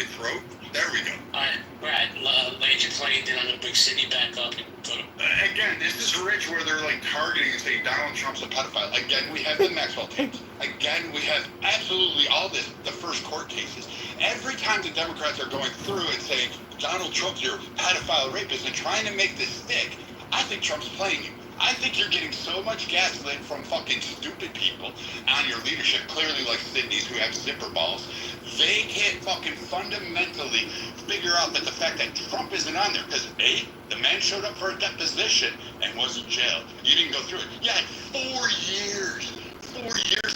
fucking throat. There we go. Alright, Brad, land your plane, then I'm going to bring Sydney back up and go to... Again, this is rich where they're like targeting and saying Donald Trump's a pedophile. Again, we have the Maxwell tapes. Again, we have absolutely all this, the first court cases. Every time the Democrats are going through and saying Donald Trump's your pedophile rapist and trying to make this stick, I think Trump's playing you. I think you're getting so much gaslit from fucking stupid people on your leadership, clearly like Sydney's who have zipper balls. They can't fucking fundamentally figure out that the fact that Trump isn't on there, because A, the man showed up for a deposition and was in jail. You didn't go through it. You had 4 years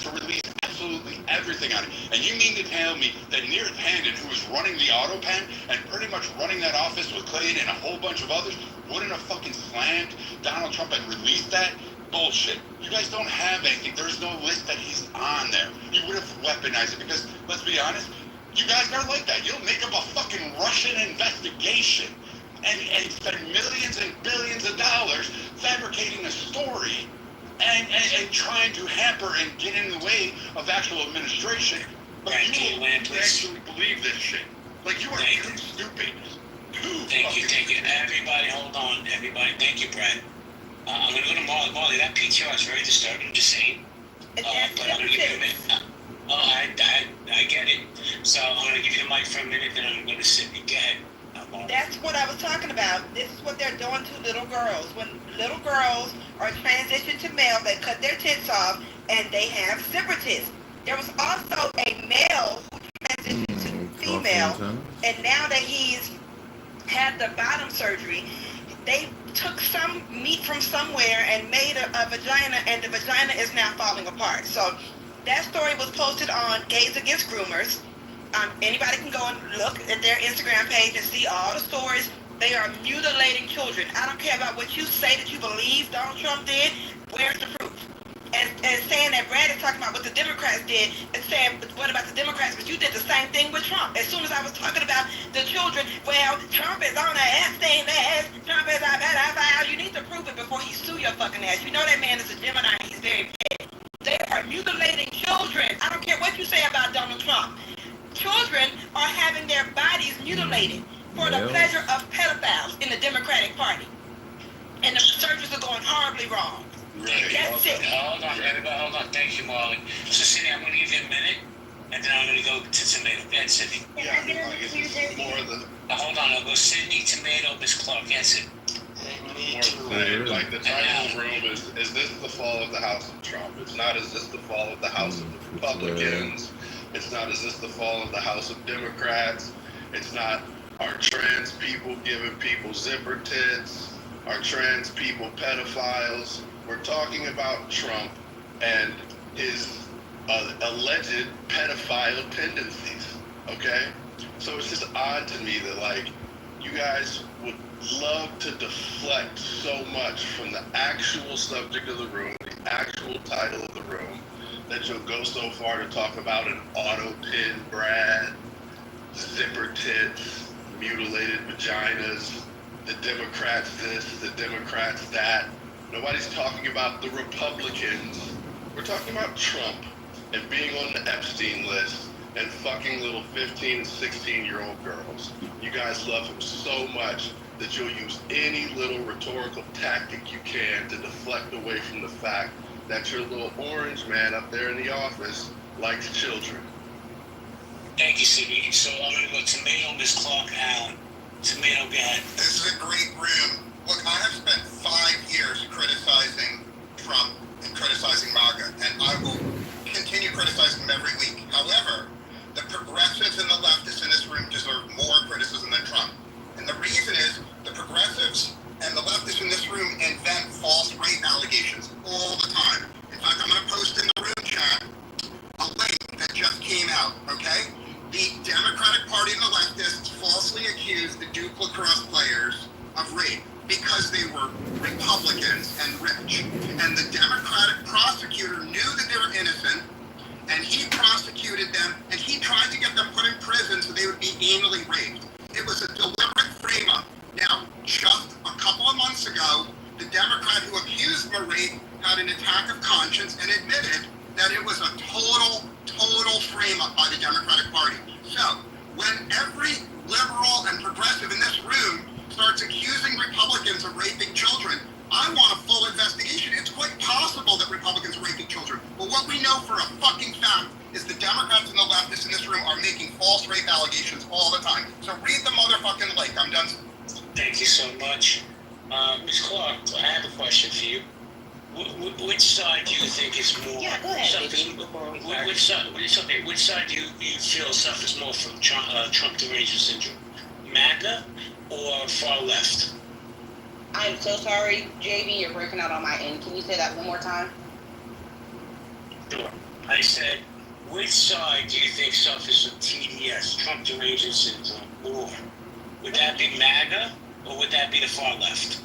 to release absolutely everything on it. And you mean to tell me that Neera Tanden, who was running the auto pen and pretty much running that office with Clayton and a whole bunch of others, wouldn't have fucking slammed Donald Trump and released that? Bullshit. You guys don't have anything. There's no list that he's on there. You would have weaponized it because, let's be honest, you guys are like that. You'll make up a fucking Russian investigation and spend millions and billions of dollars fabricating a story and trying to hamper and get in the way of actual administration. But you will actually believe this shit. Like, you are too stupid. Thank you. Everybody, hold on. Everybody, thank you, Brad. I'm going to go to Marley. Marley, that PTR is very disturbing, just saying. But I'm going to give you a minute. I get it. So I'm going to give you the mic for a minute, then I'm going to sit and go ahead. That's what I was talking about. This is what they're doing to little girls. When little girls are transitioned to male, they cut their tits off, and they have zipper tits. There was also a male who transitioned to female, and now that he's had the bottom surgery, they took some meat from somewhere and made a vagina, and the vagina is now falling apart. So that story was posted on Gays Against Groomers. Anybody can go and look at their Instagram page and see all the stories. They are mutilating children. I don't care about what you say that you believe Donald Trump did. Where's the proof? And saying that Brad is talking about what the Democrats did and saying, but what about the Democrats? But you did the same thing with Trump. As soon as I was talking about the children, well, Trump is on the Epstein list. Trump is a pedophile. You need to prove it before he sue your fucking ass. You know that man is a Gemini. He's very petty. They are mutilating children. I don't care what you say about Donald Trump. Children are having their bodies mutilated for the pleasure of pedophiles in the Democratic Party. And the surgeries are going horribly wrong. Right. That's it. Hold on, everybody. Hold on. Thank you, Marley. So, Sydney, I'm going to give you a minute, and then I'm going to go to Tomato. Go ahead, Sydney. Yeah, I guess this is more of the... Hold on. I'll go Sydney, Tomato, Miss Clark. Yes, it. Like the title of the room is this the fall of the House of Trump? It's not, is this the fall of the House of the Republicans? It's not, is this the fall of the House of Democrats? It's not, are trans people giving people zipper tits? Are trans people pedophiles? We're talking about Trump and his alleged pedophile tendencies, okay? So it's just odd to me that, like, you guys would love to deflect so much from the actual subject of the room, the actual title of the room, that you'll go so far to talk about an auto pin Brad, zipper tits, mutilated vaginas, the Democrats this, the Democrats that. Nobody's talking about the Republicans. We're talking about Trump and being on the Epstein list and fucking little 15 and 16-year-old girls. You guys love him so much that you'll use any little rhetorical tactic you can to deflect away from the fact that your little orange man up there in the office likes children. Thank you, Sydney. So I'm going to go Tomato, Miss Clark, Allen. Tomato, go ahead. This is a great room. Look, I have spent 5 years criticizing Trump and criticizing MAGA, and I will continue criticizing them every week. However, the progressives and the leftists in this room deserve more criticism than Trump. And the reason is the progressives and the leftists in this room invent false rape allegations all the time. In fact, I'm going to post in the room chat a link that just came out, okay? The Democratic Party and the leftists falsely accused the Duke lacrosse players of rape because they were Republicans and rich. And the Democratic prosecutor knew that they were innocent, and he prosecuted them, and he tried to get them put in prison so they would be anally raped. It was a deliberate frame-up. Now, just a couple of months ago, the Democrat who accused them of rape had an attack of conscience and admitted that it was a total frame-up by the Democratic Party. So, when every liberal and progressive in this room starts accusing Republicans of raping children, I want a full investigation. It's quite possible that Republicans are raping children. But what we know for a fucking fact is the Democrats and the leftists in this room are making false rape allegations all the time. So read the motherfucking link. I'm done. Thank you so much. Ms. Clark, I have a question for you. Which side do you think is more? Yeah, go ahead, suffers, baby, before we start. which side do you feel suffers more from Trump derangement syndrome? MAGA or far left? I'm so sorry, JB, you're breaking out on my end. Can you say that one more time? Sure. I said, which side do you think suffers from TDS, Trump derangement syndrome, more? Would that be MAGA or would that be the far left?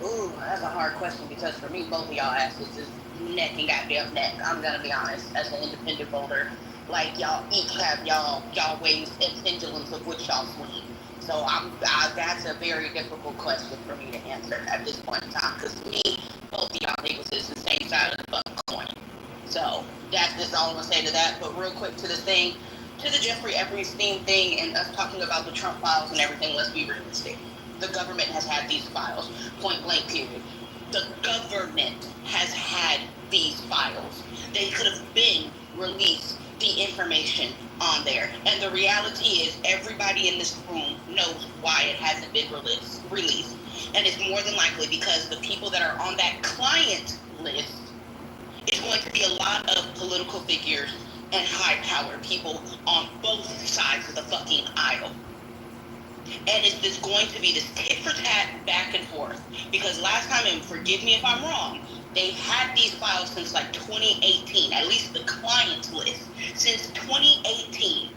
Ooh, that's a hard question because for me, both of y'all asses is neck and goddamn neck. I'm gonna be honest, as an independent voter, like y'all each have y'all ways and pendulums of which y'all swing. So that's a very difficult question for me to answer at this point in time because to me, both of y'all niggas is the same side of the fucking coin. So that's just all I'm gonna say to that. But real quick to this thing, to the Jeffrey Epstein thing and us talking about the Trump files and everything, let's be realistic. The government has had these files, point blank period. The government has had these files. They could have been released the information on there. And the reality is everybody in this room knows why it hasn't been released. And it's more than likely because the people that are on that client list is going to be a lot of political figures and high-powered people on both sides of the fucking aisle. And it's just going to be this tit-for-tat back and forth. Because last time, and forgive me if I'm wrong, they've had these files since like 2018, at least the client list. Since 2018,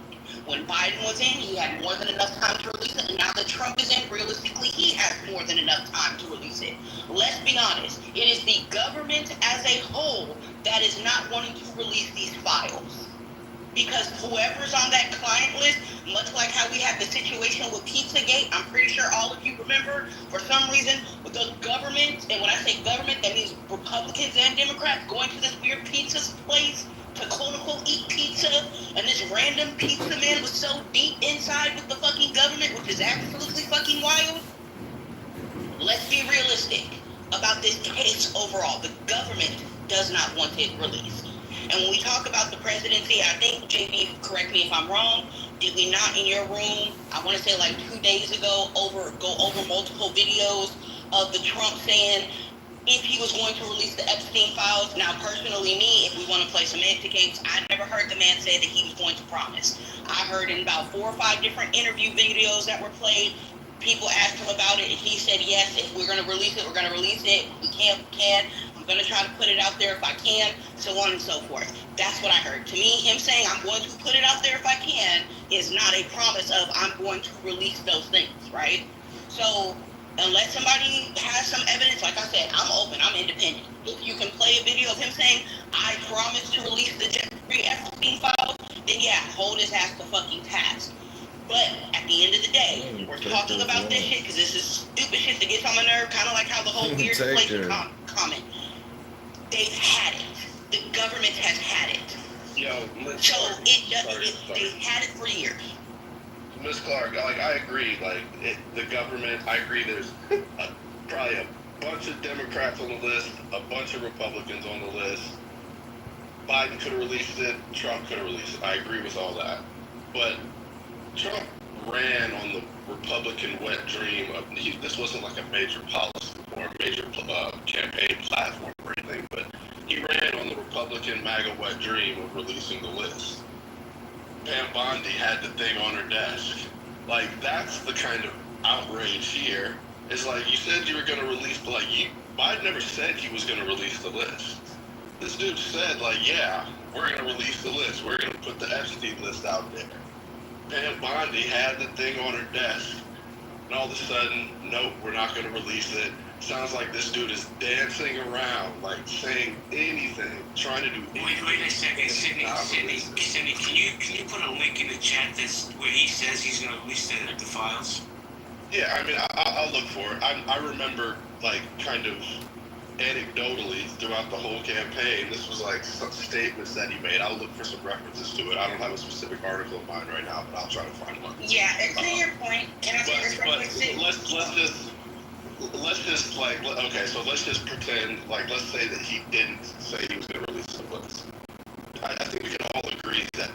when Biden was in, he had more than enough time to release it. And now that Trump is in, realistically, he has more than enough time to release it. Let's be honest. It is the government as a whole that is not wanting to release these files. Because whoever's on that client list, much like how we had the situation with Pizzagate, I'm pretty sure all of you remember, for some reason, with the government, and when I say government, that means Republicans and Democrats going to this weird pizza place to quote-unquote eat pizza, and this random pizza man was so deep inside with the fucking government, which is absolutely fucking wild. Let's be realistic about this case overall. The government does not want it released. And when we talk about the presidency, I think, JB, correct me if I'm wrong, did we not in your room, I want to say like 2 days ago, go over multiple videos of the Trump saying if he was going to release the Epstein files? Now, personally, me, if we want to play semantic games, I never heard the man say that he was going to promise. I heard in about 4 or 5 different interview videos that were played, people asked him about it, and he said, yes, if we're going to release it, we're going to release it. We can. I'm going to try to put it out there if I can, so on and so forth. That's what I heard. To me, him saying I'm going to put it out there if I can is not a promise of I'm going to release those things, right? So unless somebody has some evidence, like I said, I'm open, I'm independent. If you can play a video of him saying, I promise to release the Jeffrey Epstein files, then yeah, hold his ass to fucking task. But at the end of the day, we're talking about this shit because this is stupid shit that gets on my nerve, kind of like how the whole weird inflation comment. They've had it. The government has had it. They've had it for years. Ms. Clark, I agree. The government, I agree. There's probably a bunch of Democrats on the list, a bunch of Republicans on the list. Biden could have released it. Trump could have released it. I agree with all that. But Trump ran on the Republican wet dream of this wasn't like a major policy or a major campaign platform or anything, but he ran on the Republican MAGA wet dream of releasing the list. Pam Bondi had the thing on her desk. That's the kind of outrage here. It's like, you said you were going to release, but Biden never said he was going to release the list. This dude said, yeah, we're going to release the list. We're going to put the Epstein list out there. Pam Bondi had the thing on her desk, and all of a sudden, nope, we're not going to release it. Sounds like this dude is dancing around, saying anything, trying to do anything. Wait a second, Sydney, can you put a link in the chat that's where he says he's going to release the files? Yeah, I'll look for it. I remember, kind of anecdotally throughout the whole campaign, this was like some statements that he made. I'll look for some references to it. I don't have a specific article in mind right now, but I'll try to find one. Yeah, and to your point, can I say this real quick too? Let's just like, okay, so let's just pretend, like, let's say that he didn't say he was going to release the list. I think we can all agree that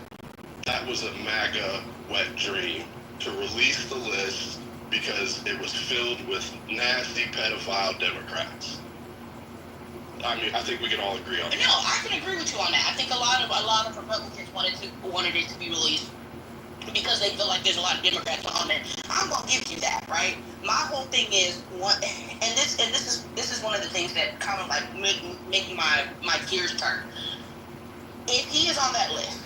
that was a MAGA wet dream to release the list because it was filled with nasty pedophile Democrats. I mean, I think we can all agree on that. No, I can agree with you on that. I think a lot of Republicans wanted it to be released because they feel like there's a lot of Democrats on it. I'm gonna give you that, right? My whole thing is this is one of the things that kind of like making my gears turn. If he is on that list,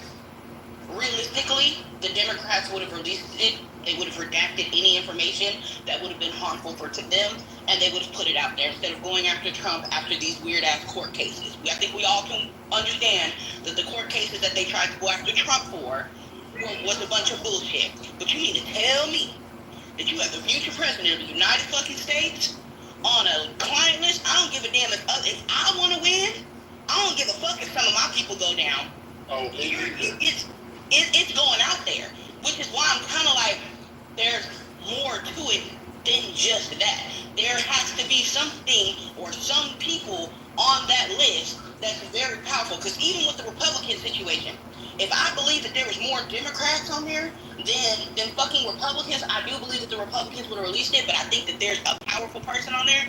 realistically, the Democrats would have released it. They would have redacted any information that would have been harmful to them, and they would have put it out there instead of going after Trump after these weird-ass court cases. I think we all can understand that the court cases that they tried to go after Trump for was a bunch of bullshit. But you mean to tell me that you have the future president of the United fucking States on a client list? I don't give a damn if I want to win. I don't give a fuck if some of my people go down. Oh, It's going out there, which is why I'm kind of like, there's more to it than just that. There has to be something or some people on that list that's very powerful. Because even with the Republican situation, if I believe that there was more Democrats on there than fucking Republicans, I do believe that the Republicans would have released it. But I think that there's a powerful person on there.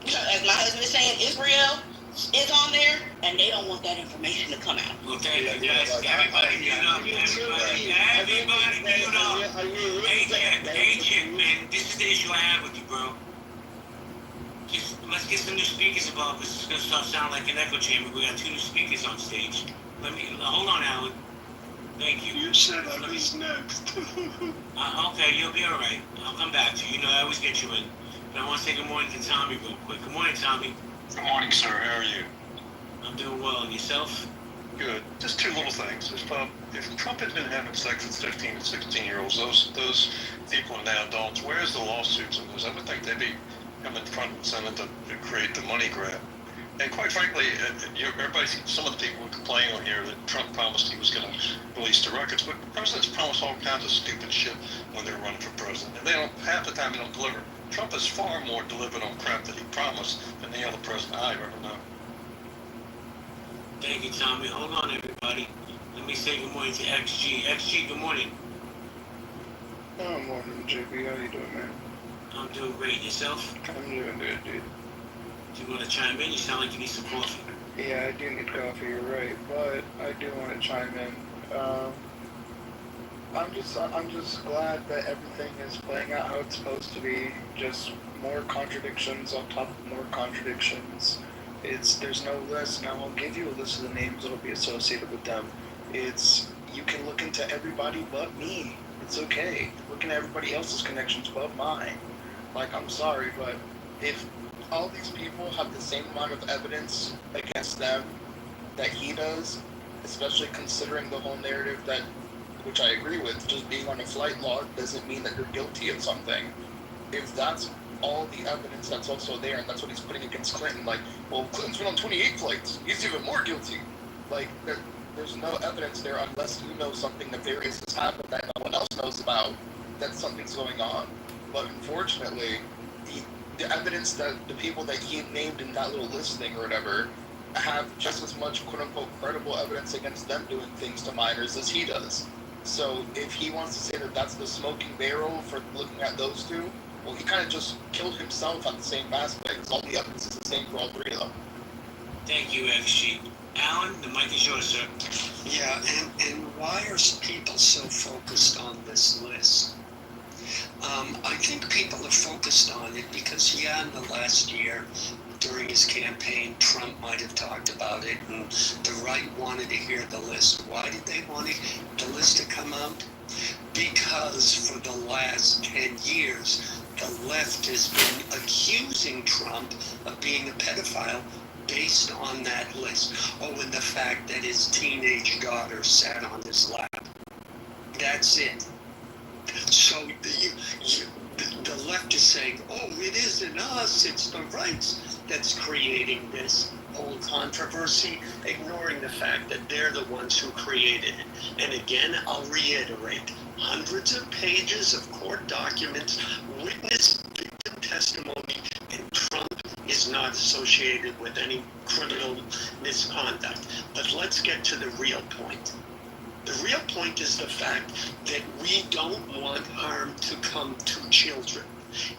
As my husband is saying, Israel is on there, and they don't want that information to come out. Well, thank you guys. Everybody mute up. Everybody mute up. Hey, Chip, man, this is the issue I have with you, bro. Let's get some new speakers involved, because it's going to start sounding like an echo chamber. We got 2 new speakers on stage. Hold on, Alan. Thank you. You said I was next. Okay, you'll be all right. I'll come back to you. You know, I always get you in. But I want to say good morning to Tommy real quick. Good morning, Tommy. Good morning, sir. How are you? I'm doing well. And yourself? Good. Just 2 little things. If Trump had been having sex with 15 and 16-year-olds, those people are now adults. Where's the lawsuits on those? I would think they'd be coming front and center to create the money grab. And quite frankly, some of the people who complain on here that Trump promised he was going to release the records, but presidents promise all kinds of stupid shit when they're running for president. And half the time they don't deliver. Trump has far more delivered on crap that he promised than any other president I've ever known. Thank you, Tommy. Hold on, everybody. Let me say good morning to XG. XG, good morning. Oh, morning, JP. How you doing, man? I'm doing great. Yourself? I'm doing good, dude. Do you want to chime in? You sound like you need some coffee. Yeah, I do need coffee, you're right, but I do want to chime in. I'm just glad that everything is playing out how it's supposed to be. Just more contradictions on top of more contradictions. There's no list. Now I'll give you a list of the names that'll be associated with them. You can look into everybody but me. It's okay. Looking at everybody else's connections but mine. Like, I'm sorry, but if all these people have the same amount of evidence against them that he does, especially considering the whole narrative that, which I agree with, just being on a flight log doesn't mean that you're guilty of something. If that's all the evidence that's also there, and that's what he's putting against Clinton, like, well, Clinton's been on 28 flights, he's even more guilty. Like, there's no evidence there unless you know something nefarious has happened that no one else knows about, that something's going on. But unfortunately, the evidence that the people that he named in that little list thing or whatever have just as much quote-unquote credible evidence against them doing things to minors as he does. So if he wants to say that that's the smoking barrel for looking at those 2, well, he kind of just killed himself at the same aspect, because all the evidence is the same for all 3 of them. Thank you, XG. Alan, the mic is yours, sir. Yeah, and why are people so focused on this list? I think people are focused on it because, in the last year, during his campaign, Trump might have talked about it, and the right wanted to hear the list. Why did they want the list to come out? Because for the last 10 years, the left has been accusing Trump of being a pedophile based on that list. Oh, and the fact that his teenage daughter sat on his lap. That's it. So the left is saying, oh, it isn't us, it's the rights. that's creating this whole controversy, ignoring the fact that they're the ones who created it. And again, I'll reiterate, hundreds of pages of court documents, witness victim testimony, and Trump is not associated with any criminal misconduct. But let's get to the real point. The real point is the fact that we don't want harm to come to children.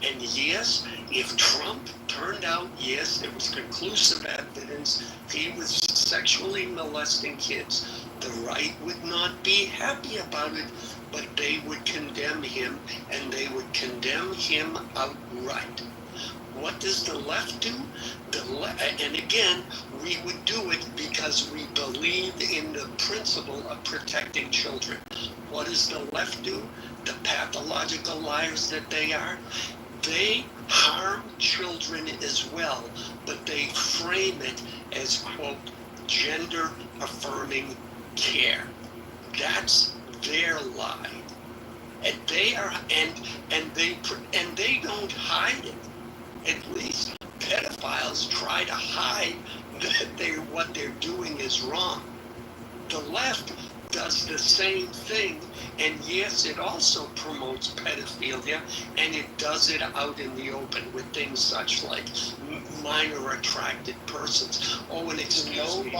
And yes, if Trump turned out, yes, there was conclusive evidence he was sexually molesting kids, the right would not be happy about it, but they would condemn him, and they would condemn him outright. What does the left do? And again, we would do it because we believe in the principle of protecting children. What does the left do? The pathological liars that they are, they harm children as well, but they frame it as, quote, gender affirming care. That's their lie. And they are, and they don't hide it. At least pedophiles try to hide that what they're doing is wrong. The left does the same thing, and yes, it also promotes pedophilia, and it does it out in the open with things such like minor attracted persons. Oh, and excuse me,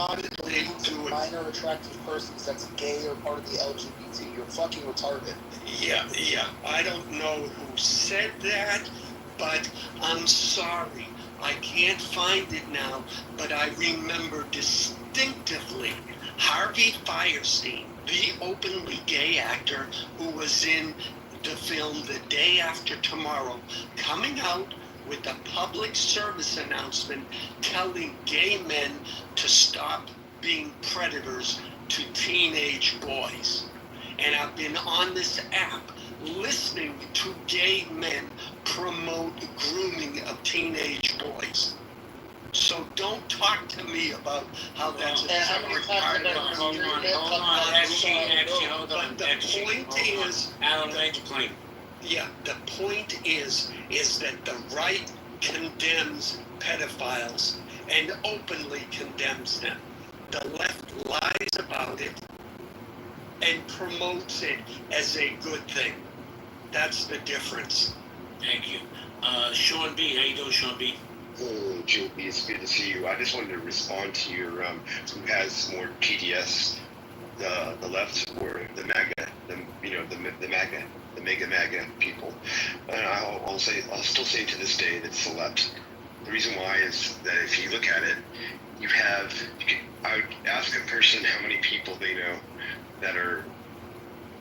they do it. Minor attractive persons that's gay or part of the LGBT. You're fucking retarded. Yeah. I don't know who said that, but I'm sorry. I can't find it now, but I remember distinctively Harvey Fierstein, the openly gay actor who was in the film The Day After Tomorrow, coming out with a public service announcement telling gay men to stop being predators to teenage boys. And I've been on this app listening to gay men promote grooming of teenage boys. So don't talk to me about how that's a separate part of it. Hold on. Actually, hold on. But the point is, Alan, land your plane. yeah, the point is that the right condemns pedophiles and openly condemns them. The left lies about it and promotes it as a good thing. That's the difference. Thank you. Sean B, how you doing, Sean B? Oh, Joe B, it's good to see you. I just wanted to respond to your who has more TDS, the left or the MAGA, the MAGA, the mega MAGA people. And I'll still say to this day that it's the left. The reason why is that if you look at it, I would ask a person how many people they know that are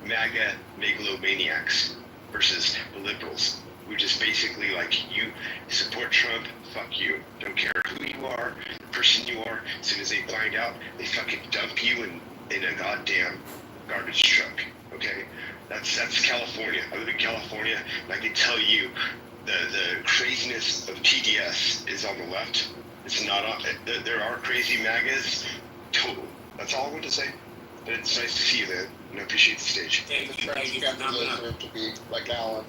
MAGA megalomaniacs versus the liberals, who just basically like, you support Trump, fuck you. Don't care who you are, the person you are. As soon as they find out, they fucking dump you in a goddamn garbage truck. Okay? That's California. I live in California, and I can tell you the craziness of TDS is on the left. It's not on. There are crazy MAGAs. Total. That's all I want to say. But it's nice to see you, man. And I appreciate the stage. Thank you for coming up. To be like Alan.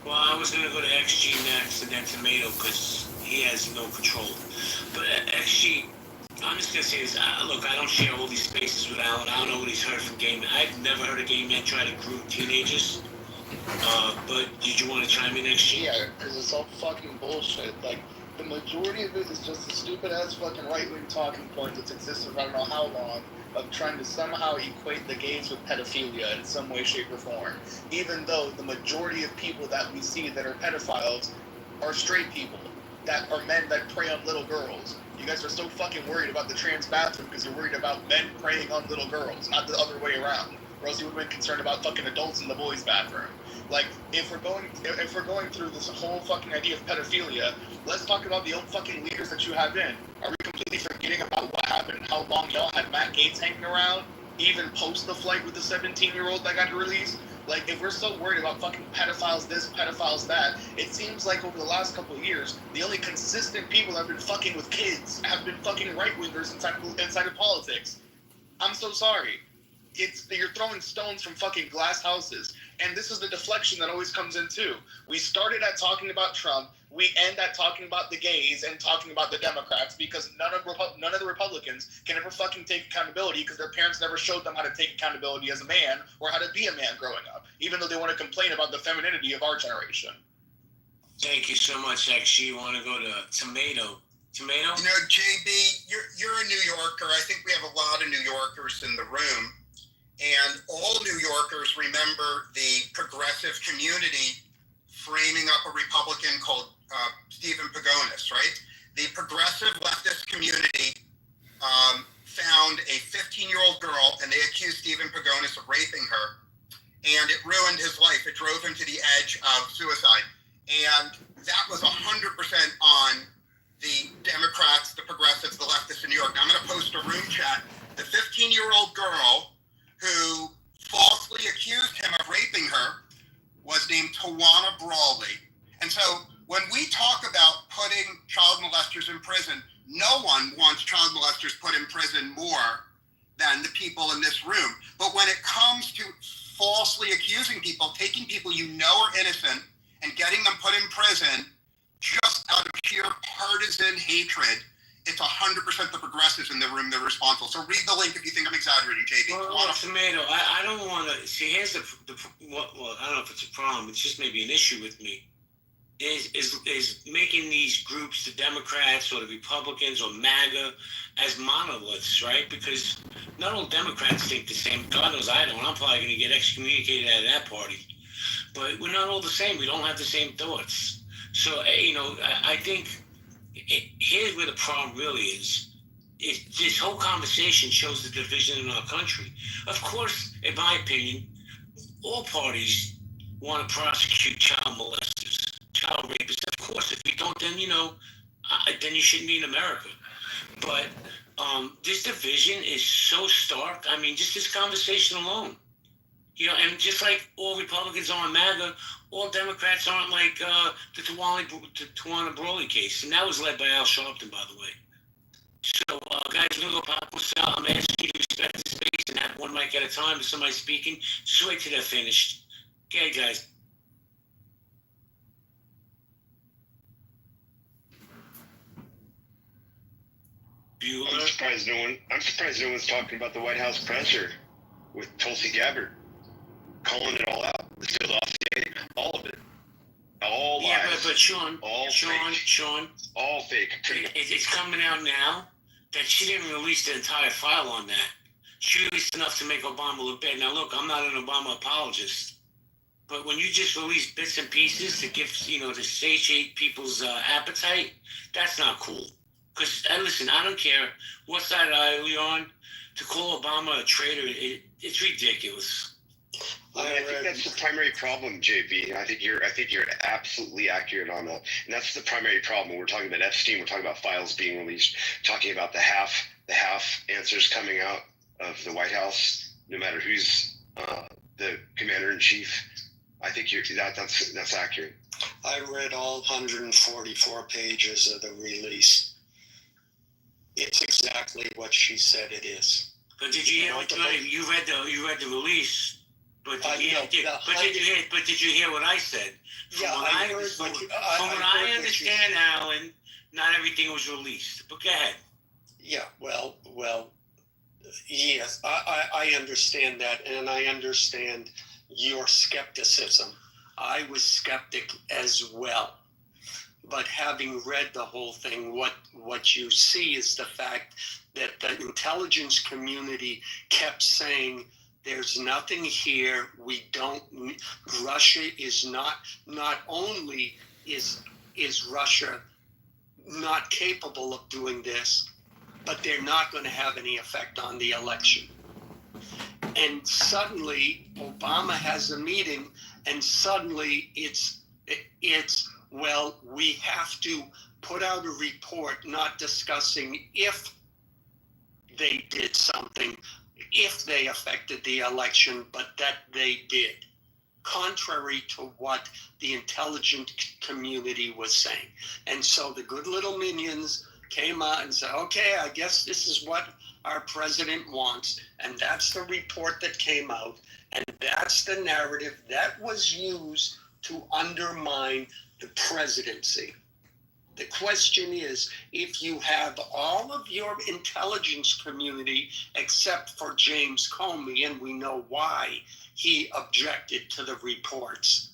Well, I was going to go to XG next and then Tomato because he has no control. But XG, I'm just going to say this. Look, I don't share all these spaces with Alan. I don't know what he's heard from gay men. I've never heard a gay man try to groom teenagers. But did you want to chime in, XG? Yeah, because it's all fucking bullshit. Like, the majority of it is just a stupid-ass fucking right-wing talking point that's existed for I don't know how long, of trying to somehow equate the gays with pedophilia in some way, shape, or form. Even though the majority of people that we see that are pedophiles are straight people, that are men that prey on little girls. You guys are so fucking worried about the trans bathroom because you're worried about men preying on little girls, not the other way around. Or else you would have been concerned about fucking adults in the boys' bathroom. Like, if we're going through this whole fucking idea of pedophilia, let's talk about the old fucking leaders that you have in. Are we completely forgetting about what happened, how long y'all had Matt Gaetz hanging around, even post the flight with the 17-year-old that got released? Like, if we're so worried about fucking pedophiles this, pedophiles that, it seems like over the last couple of years, the only consistent people that have been fucking with kids have been fucking right-wingers inside of politics. I'm so sorry. You're throwing stones from fucking glass houses. And this is the deflection that always comes in too. We started at talking about Trump. We end at talking about the gays and talking about the Democrats because none of the Republicans can ever fucking take accountability because their parents never showed them how to take accountability as a man or how to be a man growing up, even though they want to complain about the femininity of our generation. Thank you so much, X. You want to go to Tomato? Tomato? You know, JB, you're a New Yorker. I think we have a lot of New Yorkers in the room. And all New Yorkers remember the progressive community framing up a Republican called Stephen Pagonis, right? The progressive leftist community found a 15-year-old girl, and they accused Stephen Pagonis of raping her. And it ruined his life. It drove him to the edge of suicide. And that was 100% on the Democrats, the progressives, the leftists in New York. Now, I'm going to post a room chat. The 15-year-old girl who falsely accused him of raping her was named Tawana Brawley. And so when we talk about putting child molesters in prison, no one wants child molesters put in prison more than the people in this room. But when it comes to falsely accusing people, taking people you know are innocent and getting them put in prison just out of sheer partisan hatred, it's 100% the progressives in the room that are responsible. So read the link if you think I'm exaggerating, JB. Well, Tomato, I don't want to see. Here's well, I don't know if it's a problem. It's just maybe an issue with me. Is making these groups, the Democrats or the Republicans or MAGA, as monoliths, right? Because not all Democrats think the same. God knows I don't. I'm probably going to get excommunicated out of that party. But we're not all the same. We don't have the same thoughts. So, I think here's where the problem really is. This whole conversation shows the division in our country. Of course, in my opinion, all parties want to prosecute child molesters, child rapists. Of course, if we don't, then then you shouldn't be in America. But this division is so stark. I mean, just this conversation alone. And just like all Republicans aren't MAGA, all Democrats aren't like the Tawana Brawley case. And that was led by Al Sharpton, by the way. So, guys, we're going to go pop this out. I'm asking you to respect the space and have one mic at a time. If somebody's speaking, just wait till they're finished. Okay, guys. Bueller. I'm surprised no one's talking about the White House presser with Tulsi Gabbard. Calling it all out. The Steele dossier, all of it. All lies. Yeah, but Sean, all fake. It's coming out now that she didn't release the entire file on that. She released enough to make Obama look bad. Now, look, I'm not an Obama apologist, but when you just release bits and pieces to give, to satiate people's appetite, that's not cool. Because, listen, I don't care what side of the aisle you're on, to call Obama a traitor, it's ridiculous. I think that's the primary problem, JB. I think you're absolutely accurate on that. And that's the primary problem. We're talking about Epstein. We're talking about files being released. Talking about the half answers coming out of the White House. No matter who's the commander in chief, I think that's accurate. I read all 144 pages of the release. It's exactly what she said it is. But did you hear you read the release? But did you hear what I said? From what I understand, Alan, not everything was released. But go ahead. Yeah, well, yes, I understand that, and I understand your skepticism. I was skeptic as well. But having read the whole thing, what you see is the fact that the intelligence community kept saying, there's nothing here. Russia is not only is Russia not capable of doing this, but they're not going to have any effect on the election. And suddenly Obama has a meeting, and suddenly it's well, we have to put out a report not discussing if they did something, if they affected the election, but that they did, contrary to what the intelligence community was saying. And so the good little minions came out and said, okay, I guess this is what our president wants. And that's the report that came out. And that's the narrative that was used to undermine the presidency. The question is, if you have all of your intelligence community, except for James Comey, and we know why he objected to the reports,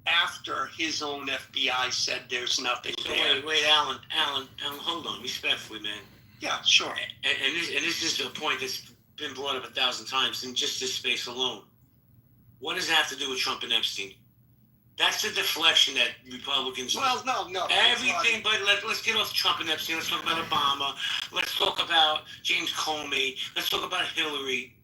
after his own FBI said there's nothing there. Wait, Alan, hold on, respectfully, man. Yeah, sure. And this is a point that's been brought up 1,000 times in just this space alone. What does that have to do with Trump and Epstein? That's the deflection that Republicans. Well, no. Everything, but let's get off Trump and Epstein. Let's talk about Obama. Let's talk about James Comey. Let's talk about Hillary.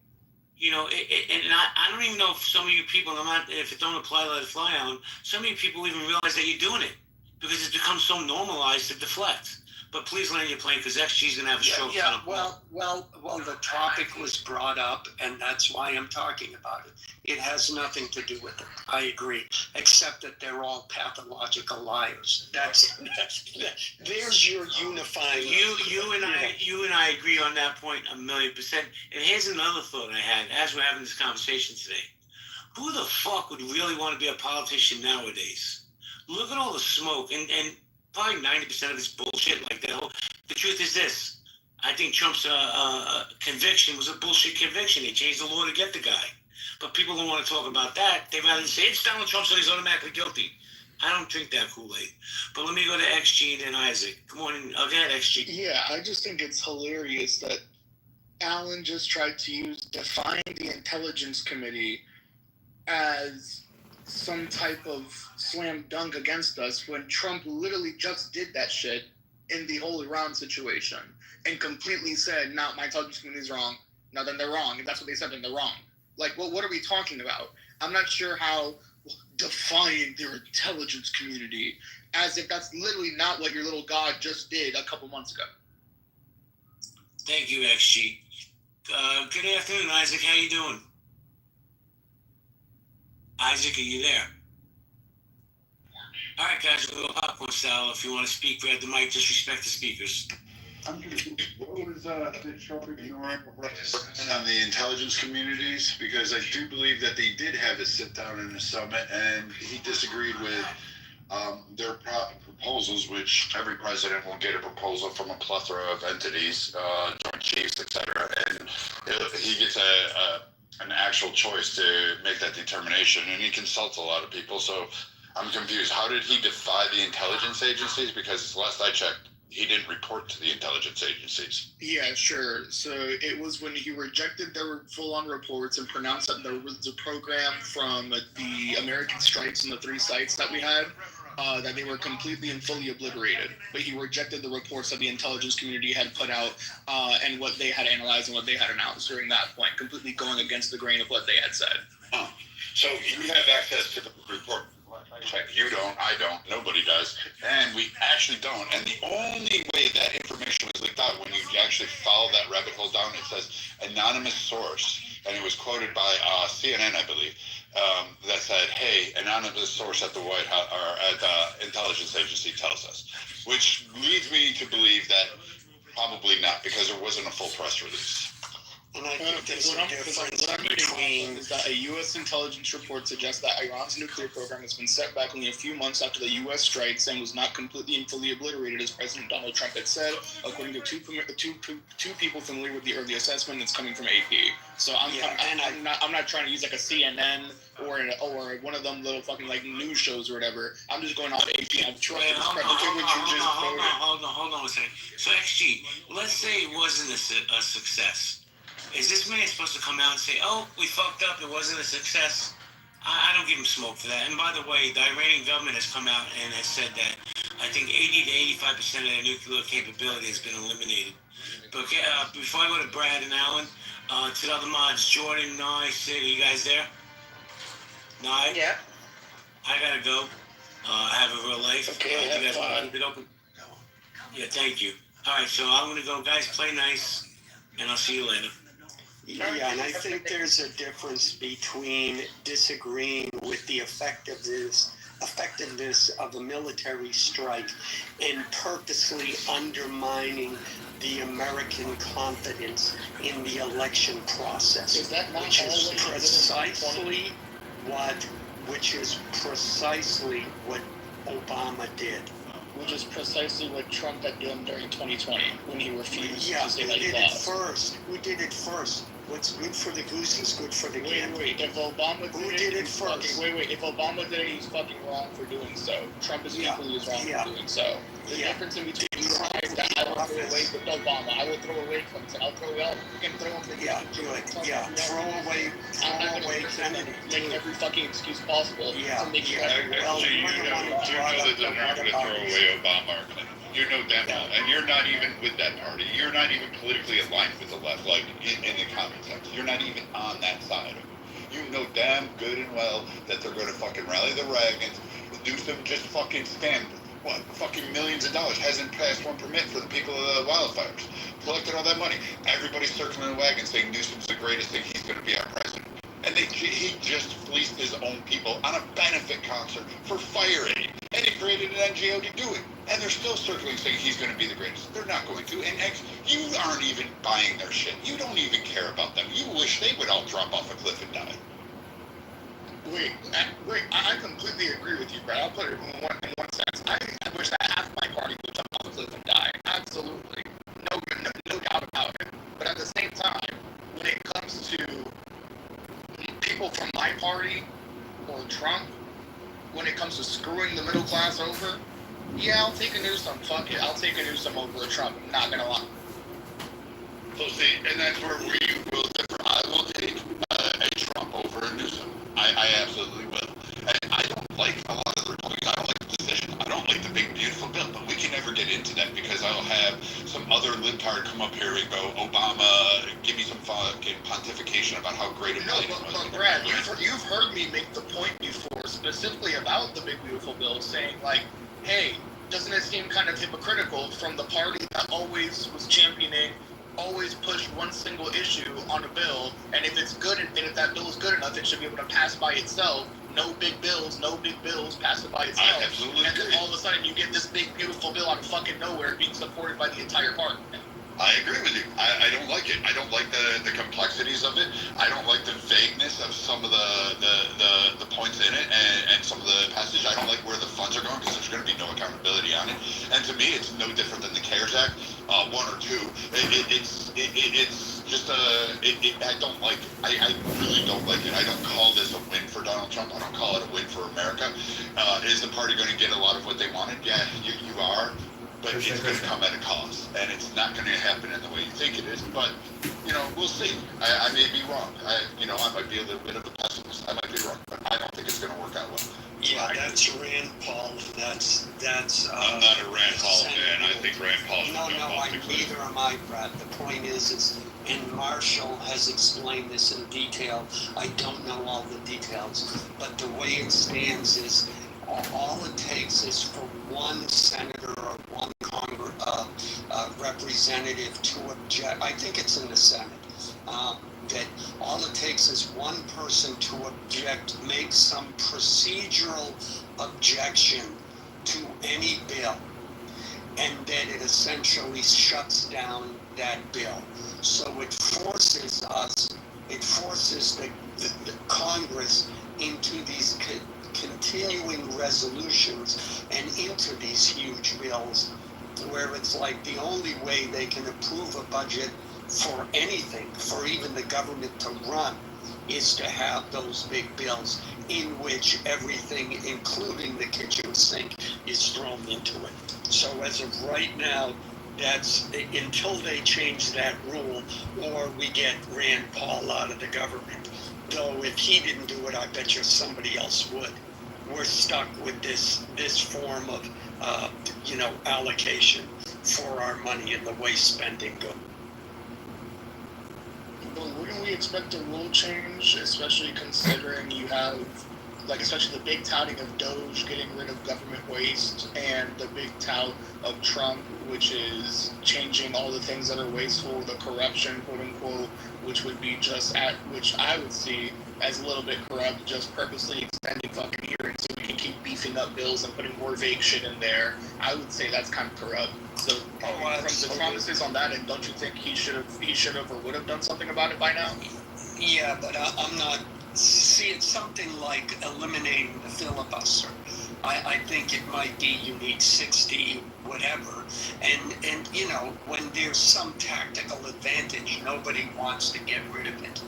You know, and I don't even know if some of you people, if it don't apply, let it fly, Alan. Some of you people even realize that you're doing it because it's become so normalized to deflect. But please land your plane because XG's gonna have a show. Yeah. Well, the topic was brought up, and that's why I'm talking about it. It has nothing to do with it. I agree, except that they're all pathological liars. There's your unifying. You and I agree on that point 1,000,000%. And here's another thought I had as we're having this conversation today. Who the fuck would really want to be a politician nowadays? Look at all the smoke and probably 90% of it's bullshit like that. The truth is this. I think Trump's conviction was a bullshit conviction. They changed the law to get the guy. But people don't want to talk about that. They'd rather say it's Donald Trump, so he's automatically guilty. I don't drink that Kool-Aid. But let me go to XG and then Isaac. Come on, go ahead, XG. Yeah, I just think it's hilarious that Alan just tried to define the Intelligence Committee as some type of slam dunk against us when Trump literally just did that shit in the whole Iran situation and completely said, "No, my intelligence community is wrong." No, then they're wrong. If that's what they said, then they're wrong. Like, what are we talking about? I'm not sure how define their intelligence community as if that's literally not what your little god just did a couple months ago. Thank you, XG. Good afternoon, Isaac. How you doing? Isaac, are you there? All right, guys, we'll go popcorn style. If you want to speak, grab the mic. Just respect the speakers. I'm confused. What was Trump ignoring on the intelligence communities? Because I do believe that they did have a sit down in the summit, and he disagreed with their proposals, which every president will get a proposal from a plethora of entities, joint chiefs, etc., and he gets an actual choice to make that determination, and he consults a lot of people. So I'm confused. How did he defy the intelligence agencies? Because last I checked, he didn't report to the intelligence agencies. Yeah, sure. So it was when he rejected their full-on reports and pronounced that there was a program from the American strikes in the 3 sites that we had, that they were completely and fully obliterated. But he rejected the reports that the intelligence community had put out and what they had analyzed and what they had announced during that point, completely going against the grain of what they had said. So you have access to the report. You don't, I don't, nobody does, and we actually don't. And the only way that information was leaked out, when you actually follow that rabbit hole down, it says anonymous source, and it was quoted by CNN, I believe, that said, "Hey, anonymous source at the White House or at the intelligence agency tells us," which leads me to believe that probably not, because there wasn't a full press release. And I think there's a difference between is that a U.S. intelligence report suggests that Iran's nuclear program has been set back only a few months after the U.S. strikes and was not completely and fully obliterated, as President Donald Trump had said, according to two people familiar with the early assessment. It's coming from AP. So I'm not trying to use like a CNN or one of them little fucking like news shows or whatever. I'm just going off AP. I'm trusting this president. Hold on a second. So XG, let's say it wasn't a success. Is this man supposed to come out and say, "Oh, we fucked up, it wasn't a success"? I don't give him smoke for that. And by the way, the Iranian government has come out and has said that I think 80 to 85% of their nuclear capability has been eliminated. But before I go to Brad and Alan, to the other mods, Jordan, Nye, Sid, are you guys there? Nye? Yeah. I gotta go. Have a real life. Okay, you guys want to leave it open? Yeah, thank you. All right, so I'm gonna go. Guys, play nice, and I'll see you later. Yeah, and I think there's a difference between disagreeing with the effectiveness effectiveness of a military strike and purposely undermining the American confidence in the election process, Is that not which is precisely what Obama did. Which is precisely what Trump had done during 2020 when he refused Yeah, to say who that he did it lost. first? Who did it first? What's good for the goose is good for the gander. Wait. If Obama did Who it, did it he's first? Fucking, wait. If Obama did it, he's fucking wrong for doing so. Trump is equally as wrong for doing so. The difference in between you and I is that I will throw away with Obama. I will throw away Clinton. I'll throw out. You can throw him. Throw away Kennedy. Make every fucking excuse possible to make sure. Well, Actually, you know that they're not going to throw away Obama or Clinton. You know damn well, and you're not even with that party. You're not even politically aligned with the left, like in the common sense. You're not even on that side of it. You know damn good and well that they're going to fucking rally the wagons, do some just fucking scam. What, fucking millions of dollars, hasn't passed one permit for the people of the wildfires. Collected all that money. Everybody's circling the wagon saying Newsom's the greatest thing, he's going to be our president. And he just fleeced his own people on a benefit concert for fire aid. And he created an NGO to do it. And they're still circling saying he's going to be the greatest. They're not going to. And you aren't even buying their shit. You don't even care about them. You wish they would all drop off a cliff and die. Wait, I completely agree with you, Brad. I'll put it in one sense. I wish that half my party would jump off a cliff and die. Absolutely. No doubt about it. But at the same time, when it comes to people from my party or Trump, when it comes to screwing the middle class over, yeah, I'll take a Newsom. Fuck it. I'll take a Newsom over a Trump. I'm not gonna lie. So see, and that's where we will differ. I will take a Trump over a Newsom. I absolutely will. And I don't like a lot of the Republicans. I don't like the decision. I don't like the big, beautiful bill. But we can never get into that because I'll have some other libtard come up here and go, Obama, give me some fucking pontification about how great a million was. But Brad, you've heard me make the point before, specifically about the big, beautiful bill, saying like, hey, doesn't it seem kind of hypocritical from the party that always was championing, always pushed one single issue on a bill, and if it's good, and if that bill is good enough, it should be able to pass by itself. No big bills, pass it by itself. I absolutely and then agree. all of a sudden you get this big, beautiful bill out of fucking nowhere being supported by the entire party. I agree with you. I don't like it. I don't like the complexities of it. I don't like the vagueness of some of the points in it and some of the passage. I don't like where the funds are going because there's going to be no accountability on it. And to me, it's no different than the CARES Act, 1 or 2. It's just I don't like it. I really don't like it. I don't call this a win for Donald Trump. I don't call it a win for America. Is the party going to get a lot of what they wanted? Yeah, you are. But it's going to come at a cost, and it's not going to happen in the way you think it is. But, we'll see. I may be wrong. I might be a little bit of a pessimist. I might be wrong, but I don't think it's going to work out well. Yeah, that's Rand Paul. That's. I'm not a Rand Paul fan. I think Rand Paul should jump off the cliff. Neither am I, Brad. The point is, and Marshall has explained this in detail. I don't know all the details, but the way it stands is all it takes is for one senator or one representative to object. I think it's in the Senate. That all it takes is one person to object, make some procedural objection to any bill, and then it essentially shuts down that bill. So it forces the Congress into these continuing resolutions and into these huge bills where it's like the only way they can approve a budget for anything, for even the government to run, is to have those big bills in which everything, including the kitchen sink, is thrown into it. So as of right now, that's until they change that rule or we get Rand Paul out of the government. Though if he didn't do it, I bet you somebody else would. We're stuck with this form of allocation for our money and the way spending goes. But wouldn't we expect a rule change, especially considering you have, especially the big touting of Doge getting rid of government waste and the big tout of Trump, which is changing all the things that are wasteful, the corruption, quote unquote, which would be which I would see as a little bit corrupt, just purposely extending fucking hearings so we can keep beefing beefing up bills and putting more vague shit in there, I would say that's kind of corrupt. So from the promises on that end, don't you think he should have or would have done something about it by now? Yeah, but I'm not. See, it's something like eliminating the filibuster. I think it might be you need 60, whatever, and you know, when there's some tactical advantage, nobody wants to get rid of it.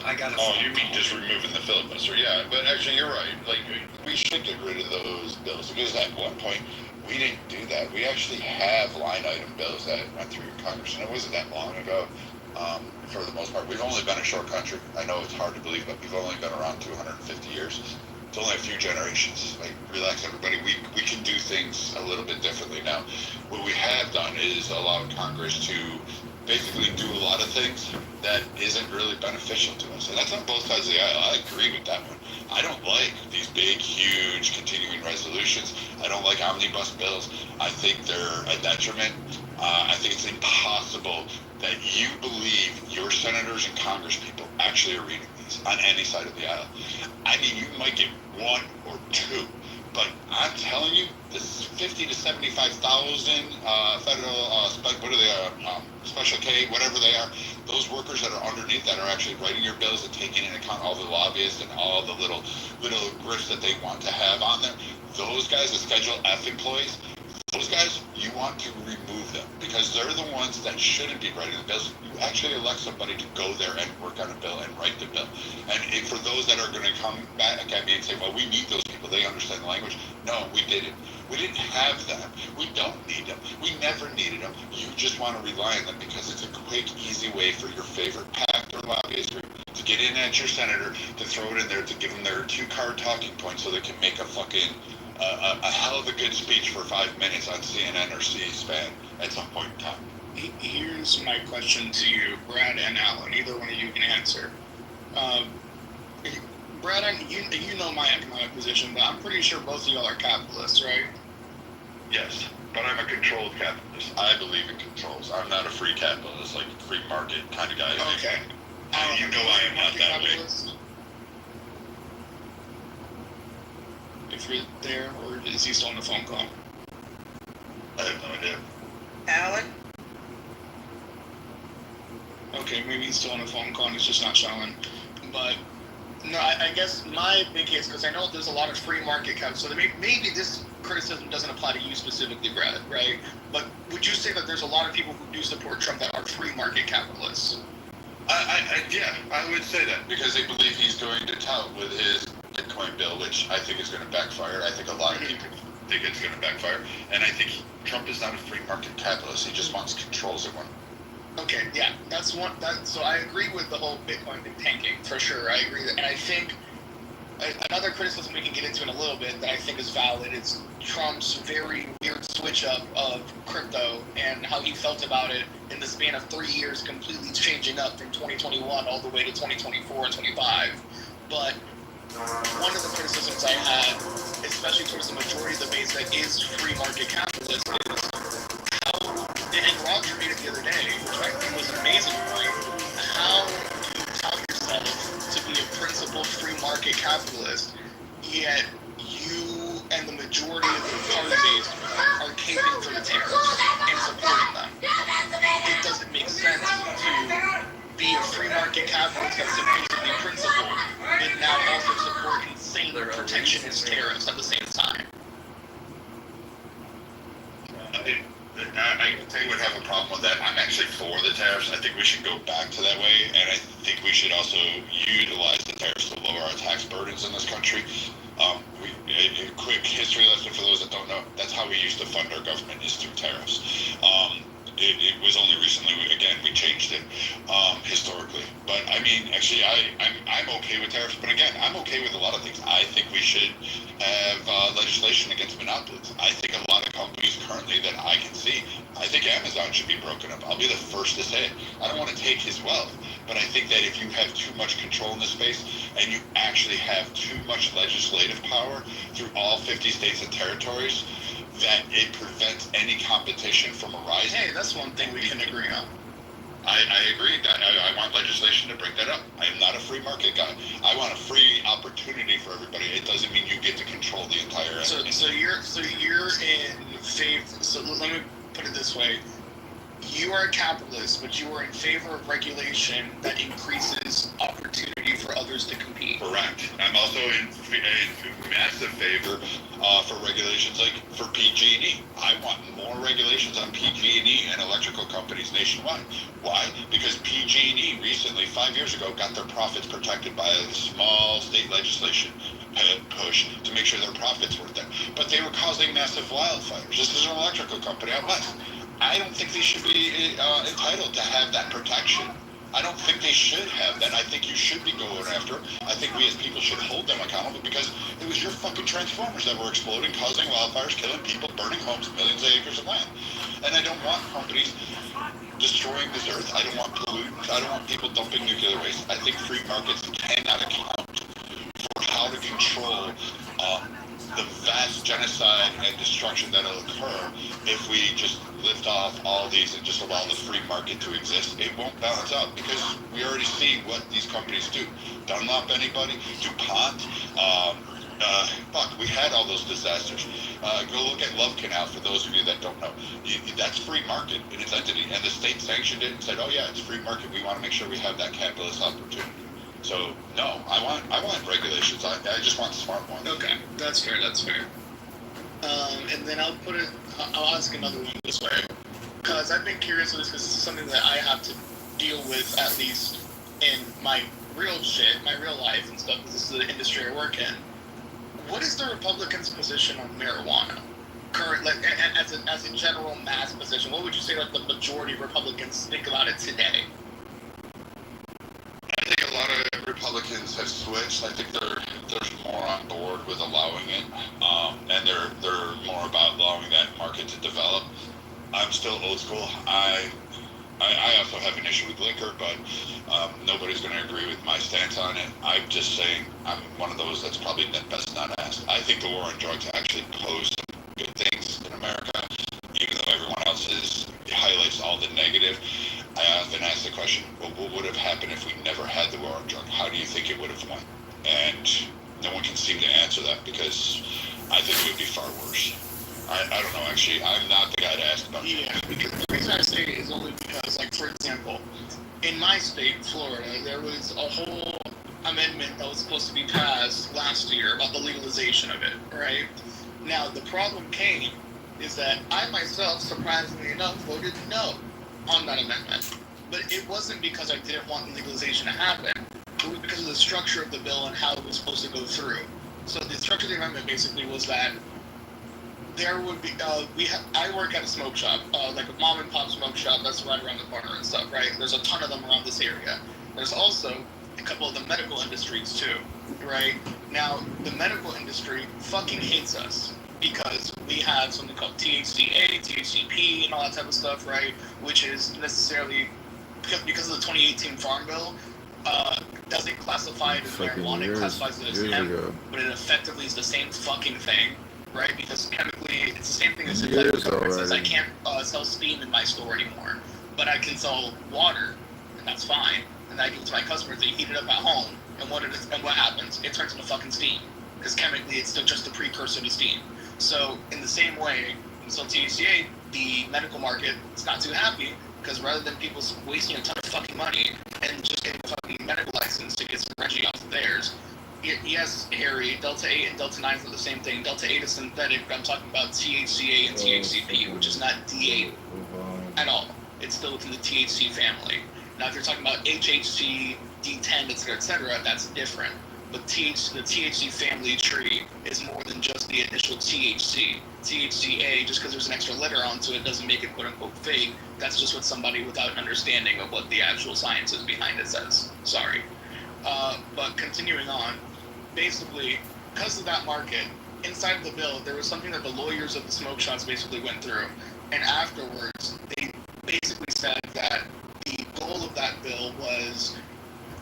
Oh, you mean just removing the filibuster? Yeah, but actually, you're right. Like, we should get rid of those bills because at one point we didn't do that. We actually have line item bills that went through Congress, and it wasn't that long ago. For the most part, we've only been a short country. I know it's hard to believe, but we've only been around 250 years. It's only a few generations. Like, relax, everybody. We can do things a little bit differently now. What we have done is allowed Congress to basically do a lot of things that isn't really beneficial to us. And that's on both sides of the aisle. I agree with that one. I don't like these big, huge continuing resolutions. I don't like omnibus bills. I think they're a detriment. I think it's impossible that you believe your senators and congresspeople actually are reading these on any side of the aisle. I mean, you might get one or two, but I'm telling you, this 50 to 75,000 federal, what are they, special K, whatever they are, those workers that are underneath that are actually writing your bills and taking into account all the lobbyists and all the little grifts that they want to have on there. Those guys, the Schedule F employees, those guys, you want to remove them because they're the ones that shouldn't be writing the bills. You actually elect somebody to go there and work on a bill and write the bill. And for those that are going to come back at me and say, well, we need those people, they understand the language. No, we didn't. We didn't have them. We don't need them. We never needed them. You just want to rely on them because it's a quick, easy way for your favorite PAC or lobbyist group to get in at your senator, to throw it in there, to give them their 2-card talking points so they can make a fucking a hell of a good speech for 5 minutes on CNN or C-SPAN at some point in time. Here's my question to you, Brad and Alan. Either one of you can answer. Brad, you know my economic position, but I'm pretty sure both of y'all are capitalists, right? Yes, but I'm a controlled capitalist. I believe in controls. I'm not a free capitalist, like free market kind of guy. Okay. You know I am not that way. If you're there, or is he still on the phone call? I have no idea. Alan? Okay, maybe he's still on a phone call and it's just not showing. But no, I guess my big case, because I know there's a lot of free market caps, so maybe this criticism doesn't apply to you specifically, Brad, right? But would you say that there's a lot of people who do support Trump that are free market capitalists? Yeah, I would say that because they believe he's going to tout with his Bitcoin bill, which I think is going to backfire. I think a lot of people think it's going to backfire, and I think Trump is not a free market capitalist. He just wants controls at one. Okay, yeah, that's one. So I agree with the whole Bitcoin thing tanking for sure. I agree that, and I think another criticism we can get into in a little bit that I think is valid is Trump's very weird switch up of crypto and how he felt about it in the span of 3 years, completely changing up from 2021 all the way to 2024 and 25. But one of the criticisms I had, especially towards the majority of the base that is free market capitalist, is how, and Roger made it the other day, which I think was an amazing point, how do you tout yourself to be a principled free market capitalist, yet you and the majority of the party base are caping for the tariffs and supporting them? It doesn't make sense to be a free market capitalist that's supposed to be principled, but now also support insane protectionist tariffs at the same time. I think would have a problem with that. I'm actually for the tariffs. I think we should go back to that way, and I think we should also utilize the tariffs to lower our tax burdens in this country. A quick history lesson for those that don't know, that's how we used to fund our government, is through tariffs. It was only recently, we changed it historically. But I mean, actually, I'm okay with tariffs. But again, I'm okay with a lot of things. I think we should have legislation against monopolies. I think a lot of companies currently that I can see, I think Amazon should be broken up. I'll be the first to say it. I don't want to take his wealth. But I think that if you have too much control in this space and you actually have too much legislative power through all 50 states and territories, that it prevents any competition from arising. Hey, that's one thing we can agree on. I agree. I want legislation to break that up. I am not a free market guy. I want a free opportunity for everybody. It doesn't mean you get to control the entire entity. So you're in favor. So let me put it this way: you are a capitalist, but you are in favor of regulation that increases opportunity for others to compete. Correct. I'm also in massive favor for regulations like for PG&E. I want more regulations on PG&E and electrical companies nationwide. Why? Because PG&E recently, 5 years ago, got their profits protected by a small state legislation push to make sure their profits weren't there. But they were causing massive wildfires. This is an electrical company out west. I don't think they should be entitled to have that protection. I don't think they should have that. I think you should be going after them. I think we as people should hold them accountable because it was your fucking transformers that were exploding, causing wildfires, killing people, burning homes, millions of acres of land. And I don't want companies destroying this earth. I don't want pollutants. I don't want people dumping nuclear waste. I think free markets cannot account for how to control the vast genocide and destruction that will occur if we just lift off all these and just allow the free market to exist. It won't balance out because we already see what these companies do. Dunlop anybody, DuPont, we had all those disasters. Go look at Love Canal for those of you that don't know. That's free market in its entity, and the state sanctioned it and said, oh yeah, it's free market. We want to make sure we have that capitalist opportunity. So no, I want regulations. I just want smart ones. Okay, that's fair. And then I'll ask another one this way, because I've been curious with this, because this is something that I have to deal with, at least in my real shit, my real life and stuff, because this is the industry I work in. What is the Republicans' position on marijuana? Current, like, as a general mass position, what would you say that the majority of Republicans think about it today? I think a lot of Republicans have switched. I think they're more on board with allowing it, and they're more about allowing that market to develop. I'm still old school. I also have an issue with liquor, but nobody's going to agree with my stance on it. I'm just saying I'm one of those that's probably best not asked. I think the war on drugs actually posed some good things in America, even though everyone else highlights all the negative. I often ask the question, well, what would have happened if we never had the war on drugs? How do you think it would have went? And no one can seem to answer that because I think it would be far worse. I don't know, actually. I'm not the guy to ask about Yeah, because the reason I say it is only because, like, for example, in my state, Florida, there was a whole amendment that was supposed to be passed last year about the legalization of it, right? Now, the problem came is that I myself, surprisingly enough, voted no on that amendment. But it wasn't because I didn't want legalization to happen. It was because of the structure of the bill and how it was supposed to go through. So the structure of the amendment basically was that there would be, I work at a smoke shop, like a mom and pop smoke shop that's right around the corner and stuff, right? There's a ton of them around this area. There's also a couple of the medical industries too, right? Now, the medical industry fucking hates us because we have something called THCA, THCP, and all that type of stuff, right? Which is necessarily, because of the 2018 Farm Bill, doesn't classify it as marijuana, it classifies it as hemp, but it effectively is the same fucking thing, right? Because chemically, it's the same thing as it says I can't sell steam in my store anymore, but I can sell water, and that's fine. And I give it to my customers, they heat it up at home, and what happens? It turns into fucking steam, because chemically it's still just a precursor to steam. So in the same way, so THCA, the medical market is not too happy, because rather than people wasting a ton of fucking money and just getting a fucking medical license to get some Reggie off of theirs, yes, Harry, Delta 8 and Delta 9 are the same thing. Delta 8 is synthetic, but I'm talking about THCA and THCP, which is not D8 at all. It's still within the THC family. Now, if you're talking about HHC, D10, etc., that's different. But the THC family tree is more than just the initial THC. THCA, just because there's an extra letter onto it, doesn't make it quote-unquote fake. That's just what somebody without an understanding of what the actual science is behind it says. Sorry. But continuing on, basically, because of that market, inside the bill, there was something that the lawyers of the smoke shops basically went through. And afterwards, they basically said that the goal of that bill was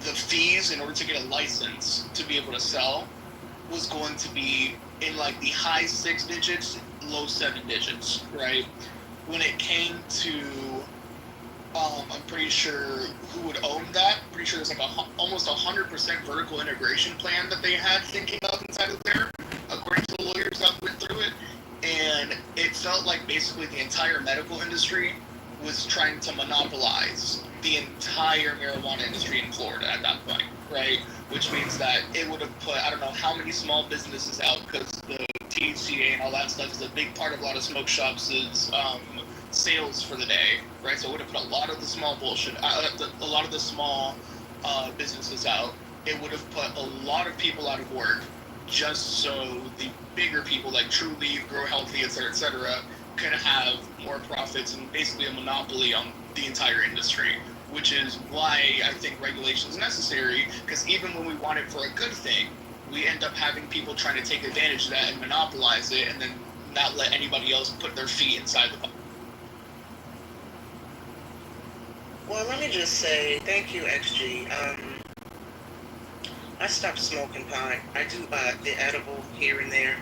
the fees in order to get a license to be able to sell was going to be in like the high 6 digits, low 7 digits, right? When it came to, I'm pretty sure who would own that. I'm pretty sure there's like almost 100% vertical integration plan that they had thinking of inside of there, according to the lawyers it felt like basically the entire medical industry was trying to monopolize the entire marijuana industry in Florida at that point, right? Which means that it would have put, I don't know how many small businesses out, because the THCA and all that stuff is a big part of a lot of smoke shops' sales for the day, right? So it would have put a lot of the small a lot of the small businesses out. It would have put a lot of people out of work, just so the bigger people like True Leaf, Grow Healthy, etc., could have more profits and basically a monopoly on the entire industry, which is why I think regulation is necessary, because even when we want it for a good thing, we end up having people trying to take advantage of that and monopolize it, and then not let anybody else put their feet inside the. Well, let me just say thank you, XG. I stopped smoking pot. I do the edible here and there.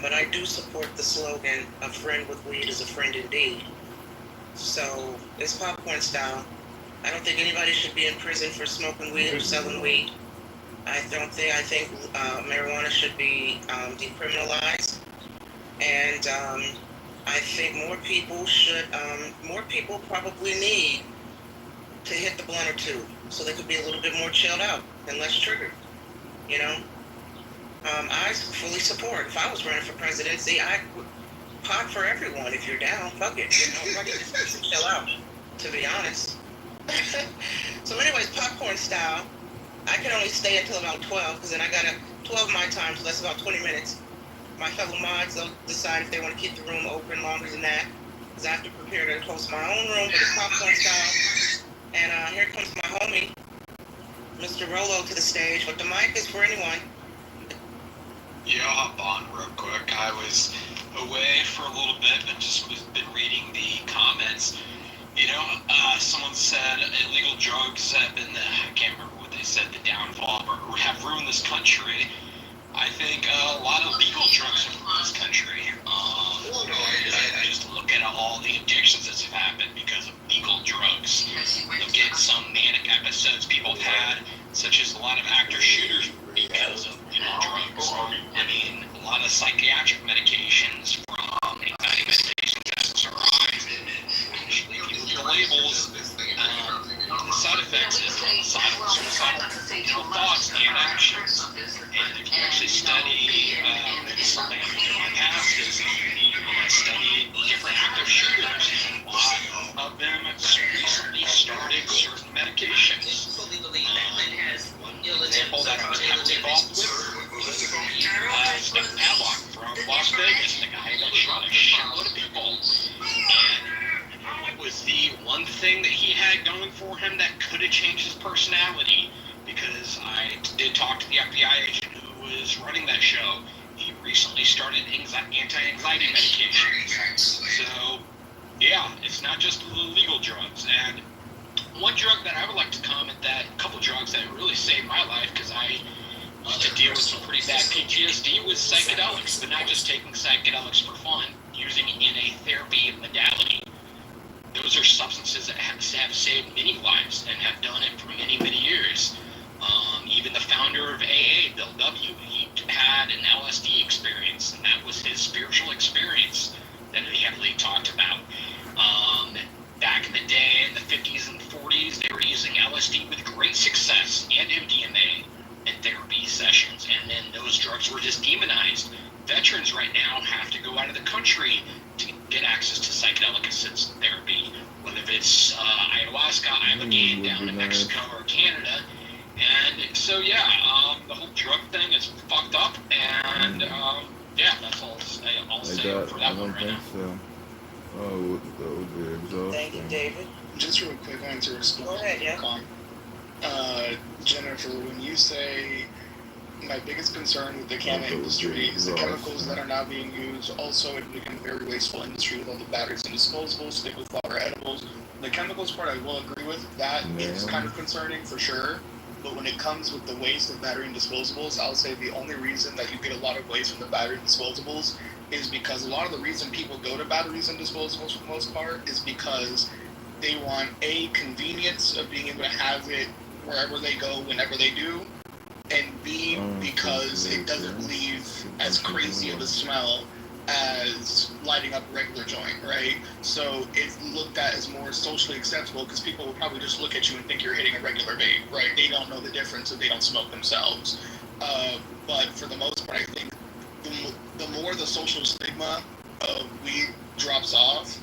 But I do support the slogan, "A friend with weed is a friend indeed." So it's popcorn style. I don't think anybody should be in prison for smoking weed or selling weed. I think marijuana should be decriminalized. And I think more people probably need to hit the blunt or two, so they could be a little bit more chilled out and less triggered, you know? I fully support. If I was running for presidency, I would pot for everyone. If you're down, fuck it. You know, fuck it, just chill out, to be honest. So anyways, popcorn style, I can only stay until about 12, because then I got 12 my time, so that's about 20 minutes. My fellow mods, they'll decide if they want to keep the room open longer than that, because I have to prepare to host my own room, but it's popcorn style. And here comes my homie, Mr. Rolo, to the stage, but the mic is for anyone. Yeah, I'll hop on real quick. I was away for a little bit, but just been reading the comments. You know, someone said illegal drugs have been I can't remember what they said, the downfall, or have ruined this country. I think a lot of legal drugs have ruined this country. I just look at all the addictions that have happened because of legal drugs. Look at some manic episodes people have had, such as a lot of active shooters because of legal drugs. I mean, a lot of psychiatric medications from anxiety medications, SSRIs, actually people get labels, the side effects is suicidal thoughts and actions. And if you actually study, something I've been doing in the past is study different active shooters. A lot of them recently started certain medications. One example that I was heavily involved with was Steph Padlock from Las Vegas, the guy that shot a shitload of people. And what was the one thing that he had going for him that could have changed his personality? Because I did talk to the FBI agent who was running that show. He recently started anti-anxiety medications. So, yeah, it's not just illegal drugs. And one drug that I would like to comment a couple drugs that really saved my life, because I used to deal with some pretty bad PTSD, was psychedelics, but not just taking psychedelics for fun, using it in a therapy modality. Those are substances that have saved many lives and have done it for many, many years. Even the founder of AA, Bill W., he had an LSD experience, and that was his spiritual experience that he heavily talked about. Back in the day, in the 50s and 40s, they were using LSD with great success, and MDMA in therapy sessions, and then those drugs were just demonized. Veterans right now have to go out of the country to get access to psychedelic assisted therapy, whether it's ayahuasca, ibogaine down in Mexico or Canada. And so, yeah, the whole drug thing is fucked up, and yeah, that's all I'll say for that one right now. So. Oh, the exhaust. Thank you, David. Just real quick, I want to respond. Go ahead, yeah. Jennifer, when you say my biggest concern with the cannabis industry is the chemicals that are now being used, also it became a very wasteful industry with all the batteries and disposables, stick with flower edibles. The chemicals part I will agree with, that is kind of concerning for sure. But when it comes with the waste of battery and disposables, I'll say the only reason that you get a lot of waste from the battery and disposables is because a lot of the reason people go to batteries and disposables for the most part is because they want A, convenience of being able to have it wherever they go, whenever they do, and B, because it doesn't leave as crazy of a smell as lighting up a regular joint, right? So it's looked at as more socially acceptable because people will probably just look at you and think you're hitting a regular vape, right? They don't know the difference if they don't smoke themselves. But for the most part, I think the more the social stigma of weed drops off,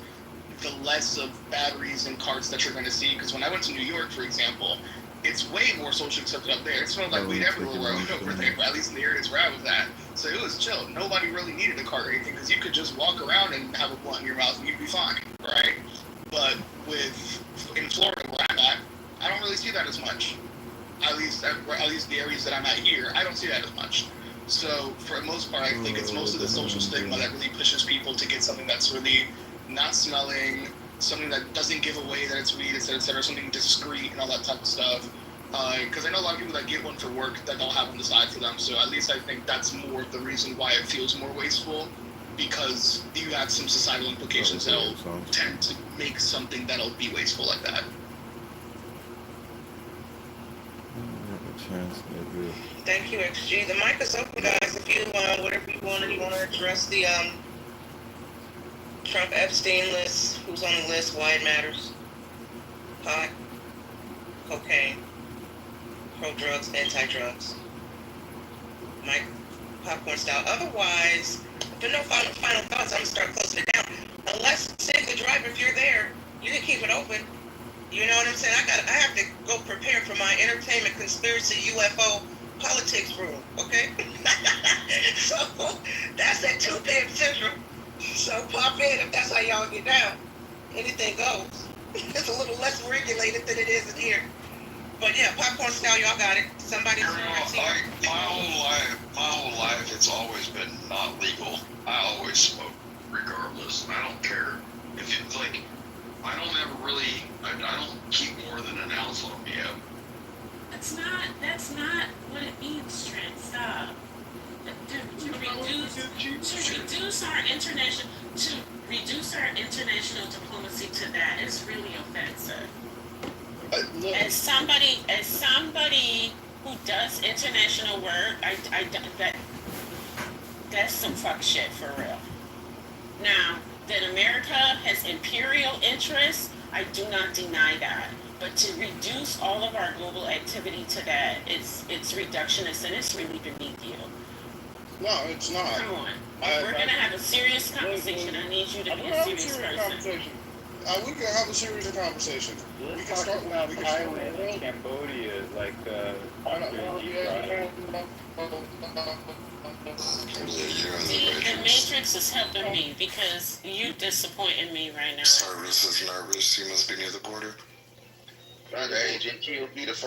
the less of batteries and carts that you're going to see. Because when I went to New York, for example, it's way more socially accepted up there. It smelled like weed everywhere over there, at least in the areas where I was at. So it was chill. Nobody really needed a cart or anything because you could just walk around and have a blunt in your mouth and you'd be fine, right? But in Florida, where I'm at, I don't really see that as much. At least the areas that I'm at here, I don't see that as much. So for the most part, I think it's most of the social stigma that really pushes people to get something that's really not smelling, something that doesn't give away that it's weed, etc., something discreet and all that type of stuff. Because I know a lot of people that get one for work that don't have on the side for them. So at least I think that's more of the reason why it feels more wasteful, because you have some societal implications that'll tend to make something that'll be wasteful like that. Thank you, XG. The mic is open, guys. If you whatever you want to address the Trump Epstein list, who's on the list, why it matters, pot, cocaine, pro-drugs, anti-drugs. Mike, popcorn style. Otherwise, if there are no final thoughts, I'm going to start closing it down. Unless, say the driver, if you're there, you can keep it open. You know what I'm saying? I have to go prepare for my entertainment conspiracy UFO politics room, okay? So that's at 2 p.m. Central. So pop in if that's how y'all get down. Anything goes. It's a little less regulated than it is in here. But yeah, popcorn style, y'all got it. Somebody's my whole life, it's always been not legal. I always smoke regardless. I don't care if it's like, I don't ever really, I don't keep more than an ounce on me. That's not what it means, Trent. Stop. To reduce our international diplomacy to that is really offensive. As somebody who does international work, that's some fuck shit for real. Now, that America has imperial interests, I do not deny that. But to reduce all of our global activity to that, it's reductionist and it's really beneath you. No, it's not. Come on. We're going to have a serious conversation. I need you to be a serious person. We can have a serious conversation. We can start about Thailand and Cambodia, like See, the Matrix is helping me because you disappointing me right now. Cyrus is nervous. He must be near the border. Agent, you'll be the first.